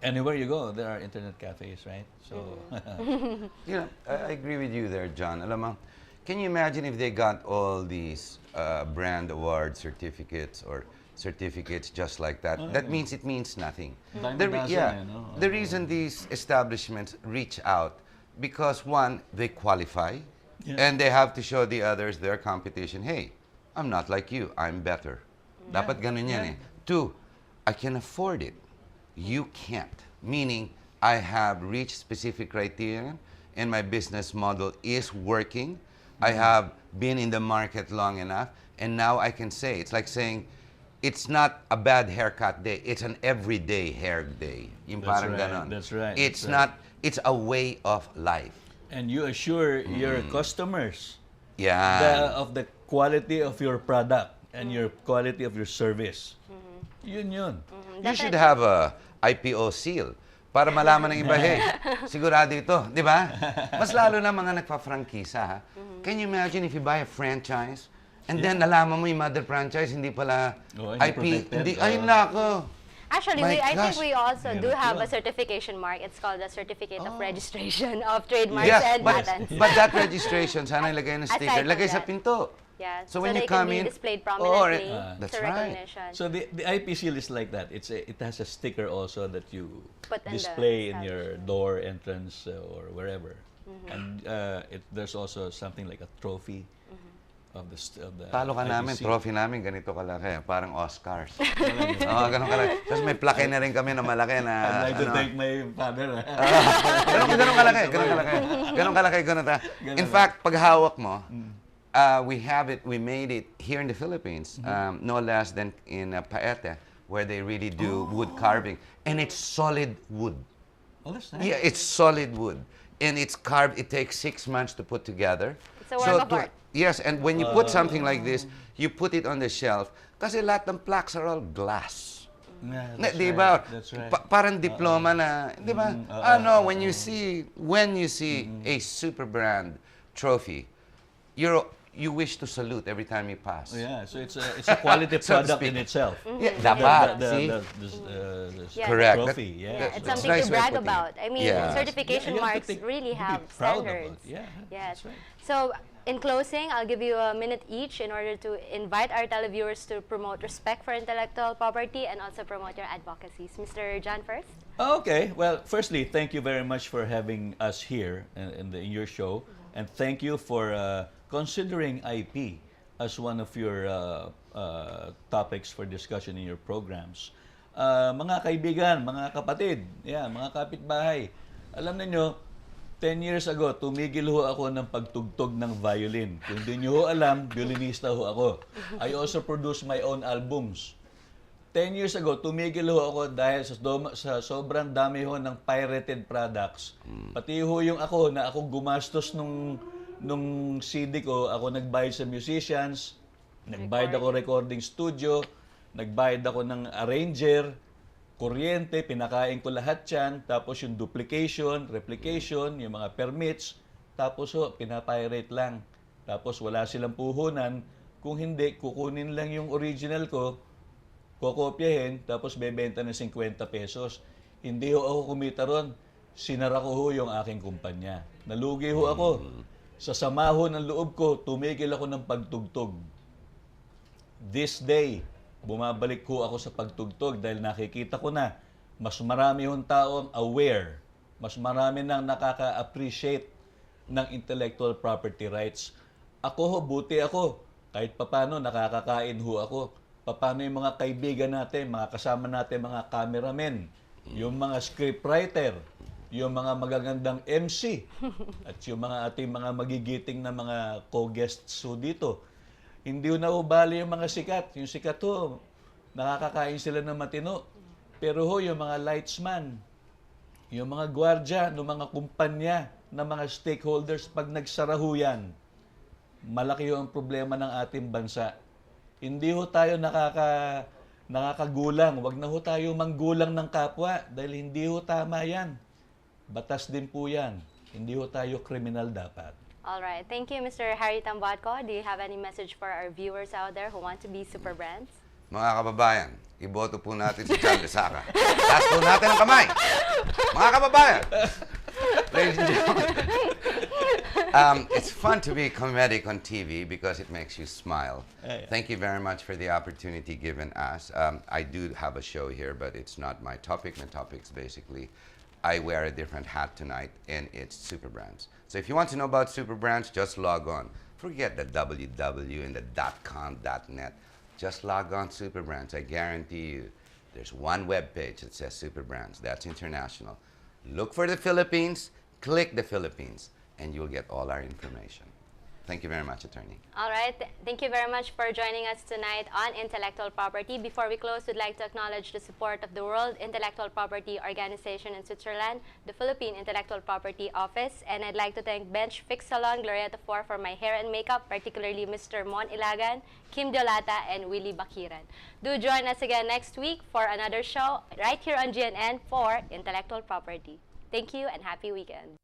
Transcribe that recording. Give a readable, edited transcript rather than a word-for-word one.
Anywhere you go, there are internet cafes, right? So, You know, I agree with you there, John. Alam mo, can you imagine if they got all these brand award certificates or certificates just like that? That means it means nothing. Dime The a dozen, yeah, no? the reason these establishments reach out because one, they qualify, Yeah. and they have to show the others, their competition, hey, I'm not like you, I'm better. Dapat ganun yan eh. Two, I can afford it. You can't. Meaning, I have reached specific criteria and my business model is working. I have been in the market long enough and now I can say, it's like saying, it's not a bad haircut day, it's an everyday hair day. Yung That's parang right, ganon. that's right, It's that's right. not, it's a way of life. and you assure your customers Yeah. of the quality of your product and your quality of your service. Yun. You should have a IPO seal para malaman ng iba, hey, sigurado ito, di ba? Mas lalo na mga nagpa-frankisa, ha? Can you imagine if you buy a franchise and then nalaman mo yung mother franchise, hindi pala Oh, hindi IP, protected. hindi, ay nako. Actually, My I think gosh. we also do Yeah. have a Yeah. certification mark. It's called the Certificate of Registration of Trademarks Yes, and but, Patents. but that registration, sana ilagay ng Aside sticker, from lagay sa that. pinto. Yeah, So when they you come can in, be displayed oh, prominently. that's It's a right. recognition. So the IP seal is like that. It has a sticker also that you Put in the display in your door entrance or wherever. And there's also something like a trophy of the Talo ka IP namin, seal. trophy namin, ganito kalaki, parang Oscars. Oo, ganun kalaki. Tapos may plaque na rin kami na malaki na, I'd like to ano, thank my father. ganun kalaki, ganun kalaki. Ganun kalaki, ganun ta. In fact, pag hawak mo, we made it here in the Philippines, no less than in Paete, where they really do wood carving. And it's solid wood. Oh, that's nice. Yeah, it's solid wood. And it's carved, it takes 6 months to put together. It's a work of art. Yes, and when you put something like this, you put it on the shelf, kasi lahat ng plaques are all glass. Yeah, Na, that's di right, ba? That's right. Parang diploma na, di ba? Ano, when you see a super brand trophy, you wish to salute every time you pass. Yeah, so it's a quality So to product speak. in itself. Yeah, dapat, see? The Correct. trophy, yeah. Yeah, it's That's something nice to way of brag putting it. about. I mean, Yeah. certification Yeah, you marks really you have be proud about standards. it. Yeah, Yes. that's right. So, in closing, I'll give you a minute each in order to invite our televiewers to promote respect for intellectual property and also promote your advocacies. Mr. John first. Okay. Well, firstly, thank you very much for having us here in your show, and thank you for considering IP as one of your topics for discussion in your programs. Mga kaibigan, mga kapatid, mga kapitbahay, alam niyo, 10 years ago, tumigil ho ako ng pagtugtog ng violin. Kung di niyo ho alam, violinista ho ako. I also produce my own albums. 10 years ago, tumigil ho ako dahil sa sobrang dami ho ng pirated products. Pati ho yung ako gumastos nung CD ko, ako nagbayad sa musicians, nagbayad ako recording studio, nagbayad ako ng arranger, kuryente, pinakain ko lahat yan, tapos yung duplication, replication, yung mga permits, tapos ho, pinapirate lang. Tapos wala silang puhunan, kung hindi, kukunin lang yung original ko, kokopyahin, tapos bebenta ng 50 pesos. Hindi ho ako kumita ron, sinara ko ho yung aking kumpanya. Nalugi ho ako. Sa sama ho ng loob ko, tumigil ako ng pagtugtog. This day, bumabalik ko ako sa pagtugtog dahil nakikita ko na mas marami hong taong aware, mas marami nang nakaka-appreciate ng intellectual property rights. Ako ho, buti ako. Kahit papano, nakakakain ho ako. Papano yung mga kaibigan natin, mga kasama natin, mga cameramen, yung mga scriptwriter, yung mga magagandang MC, at yung mga ating mga magigiting na mga co-guests ho dito. Hindi ho naubali yung mga sikat. Yung sikat ho, nakakakain sila ng matino. Pero ho, yung mga lightsman, yung mga gwardya, ng mga kumpanya, ng mga stakeholders, pag nagsara ho yan, malaki ho ang problema ng ating bansa. Hindi ho tayo nakakagulang. Huwag na ho tayo manggulang ng kapwa dahil hindi ho tama yan. Batas din po yan. Hindi ho tayo kriminal dapat. All right. Thank you, Mr. Harry Tambatco. Do you have any message for our viewers out there who want to be super brands? Mga kababayan, iboto po natin si John Lesaca. Taas po natin ang kamay. Mga kababayan, ladies and gentlemen, it's fun to be comedic on TV because it makes you smile. Yeah. Thank you very much for the opportunity given us. I do have a show here, but it's not my topic. My topic's basically, I wear a different hat tonight, and it's Super Brands. So if you want to know about Super Brands, just log on. Forget the www and the .com, .net. Just log on Super Brands. I guarantee you, there's one web page that says Super Brands. That's international. Look for the Philippines, click the Philippines, and you'll get all our information. Thank you very much, Attorney. All right. Thank you very much for joining us tonight on Intellectual Property. Before we close, we'd like to acknowledge the support of the World Intellectual Property Organization in Switzerland, the Philippine Intellectual Property Office, and I'd like to thank Bench Fix Salon Glorieta 4 for my hair and makeup, particularly Mr. Mon Ilagan, Kim Diolata, and Willie Bakiran. Do join us again next week for another show right here on GNN for Intellectual Property. Thank you and happy weekend.